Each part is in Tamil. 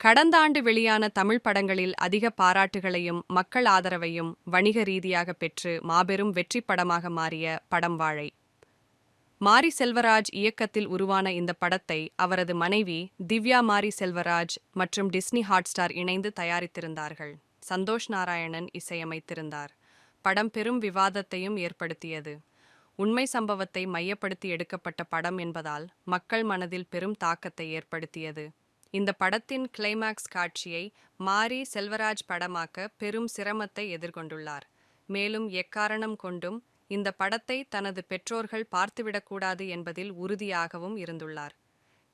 கடந்த ஆண்டு வெளியான தமிழ் படங்களில் அதிக பாராட்டுகளையும் மக்கள் ஆதரவையும் வணிக ரீதியாக பெற்று மாபெரும் வெற்றி படமாக மாறிய படம் வாழை. மாரி செல்வராஜ் இயக்கத்தில் உருவான இந்த படத்தை அவரது மனைவி திவ்யா மாரி செல்வராஜ் மற்றும் டிஸ்னி ஹாட்ஸ்டார் இணைந்து தயாரித்திருந்தார்கள். சந்தோஷ் நாராயணன் இசையமைத்திருந்தார். படம் பெரும் விவாதத்தையும் ஏற்படுத்தியது. உண்மை சம்பவத்தை மையப்படுத்தி எடுக்கப்பட்ட படம் என்பதால் மக்கள் மனதில் பெரும் தாக்கத்தை ஏற்படுத்தியது. இந்த படத்தின் கிளைமாக்ஸ் காட்சியை மாரி செல்வராஜ் படமாக்க பெரும் சிரமத்தை எதிர்கொண்டுள்ளார். மேலும் எக்காரணம் கொண்டும் இந்த படத்தை தனது பெற்றோர்கள் பார்த்துவிடக்கூடாது என்பதில் உறுதியாகவும் இருந்துள்ளார்.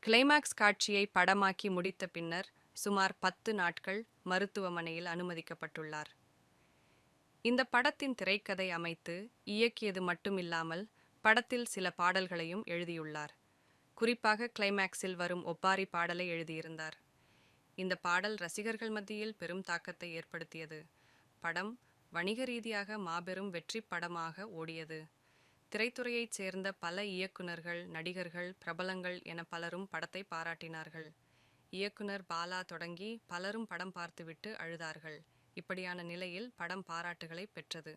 கிளைமாக்ஸ் காட்சியை படமாக்கி முடித்த பின்னர் சுமார் 10 நாட்கள் மருத்துவமனையில் அனுமதிக்கப்பட்டுள்ளார். இந்த படத்தின் திரைக்கதை அமைத்து இயக்கியது மட்டுமில்லாமல் படத்தில் சில பாடல்களையும் எழுதியுள்ளார். குறிப்பாக கிளைமாக்ஸில் வரும் ஒப்பாரி பாடலை எழுதியிருந்தார். இந்த பாடல் ரசிகர்கள் மத்தியில் பெரும் தாக்கத்தை ஏற்படுத்தியது. படம் வணிக ரீதியாக மாபெரும் வெற்றி படமாக ஓடியது. திரைத்துறையைச் சேர்ந்த பல இயக்குனர்கள், நடிகர்கள், பிரபலங்கள் என பலரும் படத்தை பாராட்டினார்கள். இயக்குனர் பாலா தொடங்கி பலரும் படம் பார்த்துவிட்டு அழுதார்கள். இப்படியான நிலையில் படம் பாராட்டுகளை பெற்றது.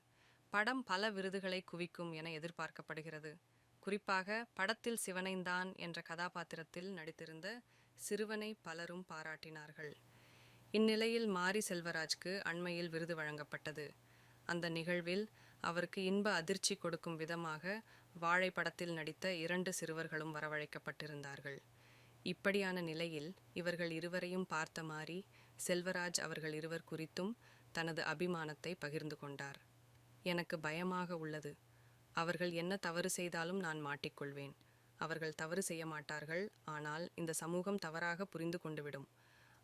படம் பல விருதுகளை குவிக்கும் என எதிர்பார்க்கப்படுகிறது. குறிப்பாக படத்தில் சிவனைந்தான் என்ற கதாபாத்திரத்தில் நடித்திருந்த சிறுவனை பலரும் பாராட்டினார்கள். இந்நிலையில் மாரி செல்வராஜ்க்கு அண்மையில் விருது வழங்கப்பட்டது. அந்த நிகழ்வில் அவருக்கு இன்ப அதிர்ச்சி கொடுக்கும் விதமாக வாழை படத்தில் நடித்த 2 சிறுவர்களும் வரவழைக்கப்பட்டிருந்தார்கள். இப்படியான நிலையில் இவர்கள் இருவரையும் பார்த்த மாரி செல்வராஜ் அவர்கள் இருவர் குறித்தும் தனது அபிமானத்தை பகிர்ந்து கொண்டார். எனக்கு பயமாக உள்ளது. அவர்கள் என்ன தவறு செய்தாலும் நான் மாட்டிக்கொள்வேன். அவர்கள் தவறு செய்ய மாட்டார்கள். ஆனால் இந்த சமூகம் தவறாக புரிந்து கொண்டுவிடும்.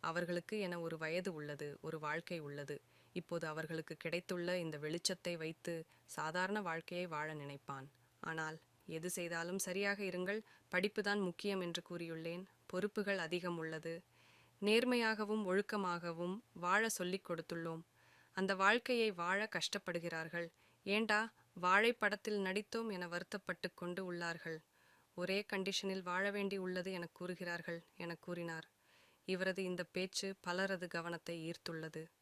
அவர்களுக்கு என ஒரு வயது உள்ளது, ஒரு வாழ்க்கை உள்ளது. இப்போது அவர்களுக்கு கிடைத்துள்ள இந்த வெளிச்சத்தை வைத்து சாதாரண வாழ்க்கையை வாழ நினைப்பான். ஆனால் எது செய்தாலும் சரியாக இருங்கள், படிப்புதான் முக்கியம் என்று கூறியுள்ளேன். பொறுப்புகள் அதிகம் உள்ளது. நேர்மையாகவும் ஒழுக்கமாகவும் வாழ சொல்லிக் கொடுத்துள்ளோம். அந்த வாழ்க்கையை வாழ கஷ்டப்படுகிறார்கள். ஏண்டா வாழை படத்தில் நடித்தோம் என வருத்தப்பட்டு கொண்டு உள்ளார்கள். ஒரே கண்டிஷனில் வாழ வேண்டி உள்ளது என கூறுகிறார்கள் என கூறினார். இவரது இந்த பேச்சு பலரது கவனத்தை ஈர்த்துள்ளது.